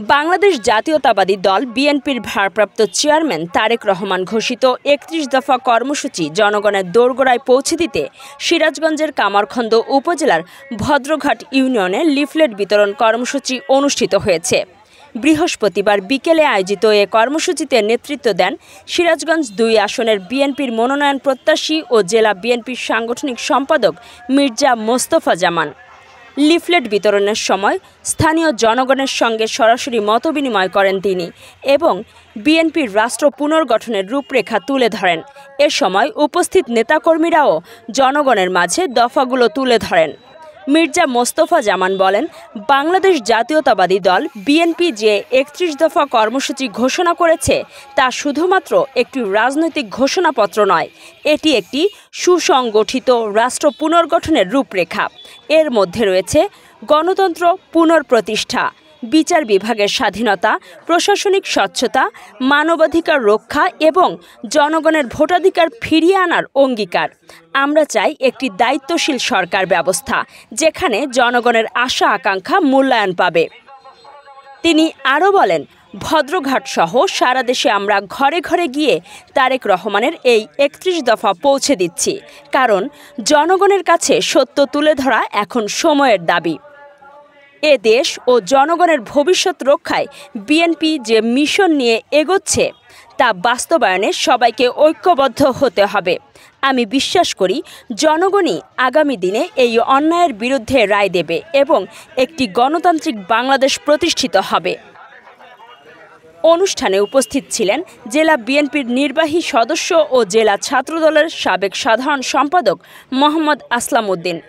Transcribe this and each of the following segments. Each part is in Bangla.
বাংলাদেশ জাতীয়তাবাদী দল বিএনপির ভারপ্রাপ্ত চেয়ারম্যান তারেক রহমান ঘোষিত ৩১ দফা কর্মসূচি জনগণের দোরগোড়ায় পৌঁছে দিতে সিরাজগঞ্জের কামারখন্দ উপজেলার ভদ্রঘাট ইউনিয়নে লিফলেট বিতরণ কর্মসূচি অনুষ্ঠিত হয়েছে। বৃহস্পতিবার বিকেলে আয়োজিত এ কর্মসূচিতে নেতৃত্ব দেন সিরাজগঞ্জ ২ আসনের বিএনপির মনোনয়ন প্রত্যাশী ও জেলা বিএনপির সাংগঠনিক সম্পাদক মির্জা মোস্তফা জামান। লিফলেট বিতরণের সময় স্থানীয় জনগণের সঙ্গে সরাসরি মতবিনিময় করেন তিনি এবং বিএনপির রাষ্ট্র পুনর্গঠনের রূপরেখা তুলে ধরেন। এ সময় উপস্থিত নেতাকর্মীরাও জনগণের মাঝে দফাগুলো তুলে ধরেন। মির্জা মোস্তফা জামান বলেন, বাংলাদেশ জাতীয়তাবাদী দল বিএনপি যে ৩১ দফা কর্মসূচি ঘোষণা করেছে তা শুধুমাত্র একটি রাজনৈতিক ঘোষণাপত্র নয়, এটি একটি সুসংগঠিত রাষ্ট্র পুনর্গঠনের রূপরেখা। এর মধ্যে রয়েছে গণতন্ত্র পুনঃপ্রতিষ্ঠা, বিচার বিভাগের স্বাধীনতা, প্রশাসনিক স্বচ্ছতা, মানবাধিকার রক্ষা এবং জনগণের ভোটাধিকার ফিরিয়ে আনার অঙ্গীকার। আমরা চাই একটি দায়িত্বশীল সরকার ব্যবস্থা যেখানে জনগণের আশা আকাঙ্ক্ষা মূল্যায়ন পাবে। তিনি আরও বলেন, ভদ্রঘাট সহ সারা দেশে আমরা ঘরে ঘরে গিয়ে তারেক রহমানের এই ৩১ দফা পৌঁছে দিচ্ছি, কারণ জনগণের কাছে সত্য তুলে ধরা এখন সময়ের দাবি। এ দেশ ও জনগণের ভবিষ্যৎ রক্ষায় বিএনপি যে মিশন নিয়ে এগোচ্ছে তা বাস্তবায়নে সবাইকে ঐক্যবদ্ধ হতে হবে। আমি বিশ্বাস করি জনগণই আগামী দিনে এই অন্যায়ের বিরুদ্ধে রায় দেবে এবং একটি গণতান্ত্রিক বাংলাদেশ প্রতিষ্ঠিত হবে। অনুষ্ঠানে উপস্থিত ছিলেন জেলা বিএনপির নির্বাহী সদস্য ও জেলা ছাত্রদলের সাবেক সাধারণ সম্পাদক মোহাম্মদ আসলাম উদ্দিন,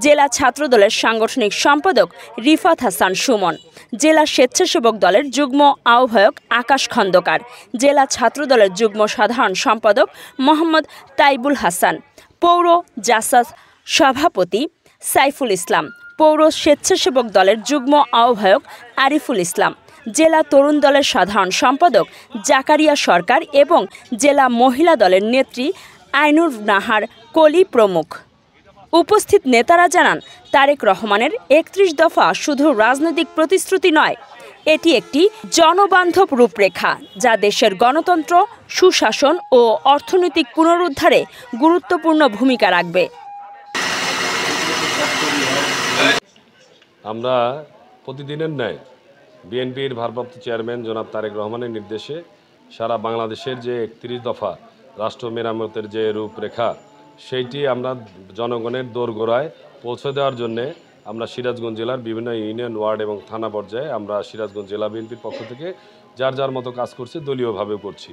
জেলা ছাত্রদলের সাংগঠনিক সম্পাদক রিফাত হাসান সুমন, জেলা স্বেচ্ছাসেবক দলের যুগ্ম আহ্বায়ক আকাশ খন্দকার, জেলা ছাত্রদলের যুগ্ম সাধারণ সম্পাদক মোহাম্মদ তাইবুল হাসান, পৌর জাসাস সভাপতি সাইফুল ইসলাম, পৌর স্বেচ্ছাসেবক দলের যুগ্ম আহ্বায়ক আরিফুল ইসলাম, জেলা তরুণ দলের সাধারণ সম্পাদক জাকারিয়া সরকার এবং জেলা মহিলা দলের নেত্রী আইনুর নাহার কলি প্রমুখ। উপস্থিত নেতারা জানান, তারেক রহমানের ৩১ দফা শুধু রাজনৈতিক প্রতিশ্রুতি নয়, এটি একটি জনবান্ধব রূপরেখা যা দেশের গণতন্ত্র, সুশাসন ও অর্থনৈতিক পুনরুদ্ধারে গুরুত্বপূর্ণ ভূমিকা রাখবে। আমরা প্রতিদিনের ন্যায় বিএনপির ভারপ্রাপ্ত চেয়ারম্যান জনাব তারেক রহমানের নির্দেশে সারা বাংলাদেশের যে ৩১ দফা রাষ্ট্র মেরামতের যে রূপরেখা সেইটি আমরা জনগণের দোরগোড়ায় পৌঁছে দেওয়ার জন্যে আমরা সিরাজগঞ্জ জেলার বিভিন্ন ইউনিয়ন, ওয়ার্ড এবং থানা পর্যায়ে আমরা সিরাজগঞ্জ জেলা বিএনপির পক্ষ থেকে যার যার মতো কাজ করছি, দলীয়ভাবেও করছি।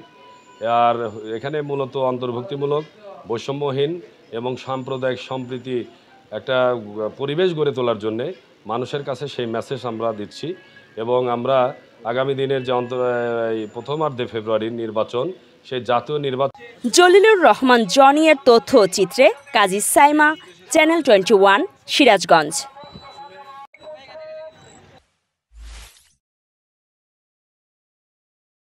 আর এখানে মূলত অন্তর্ভুক্তিমূলক, বৈষম্যহীন এবং সাম্প্রদায়িক সম্প্রীতি একটা পরিবেশ গড়ে তোলার জন্যে মানুষের কাছে সেই মেসেজ আমরা দিচ্ছি এবং আমরা আগামী দিনের যে প্রথমার্ধে ফেব্রুয়ারির নির্বাচন, সেই জাতীয় নির্বাচন। জলিলুর রহমান জনিয়ের তথ্য চিত্রে কাজী সাইমা, চ্যানেল 21, সিরাজগঞ্জ।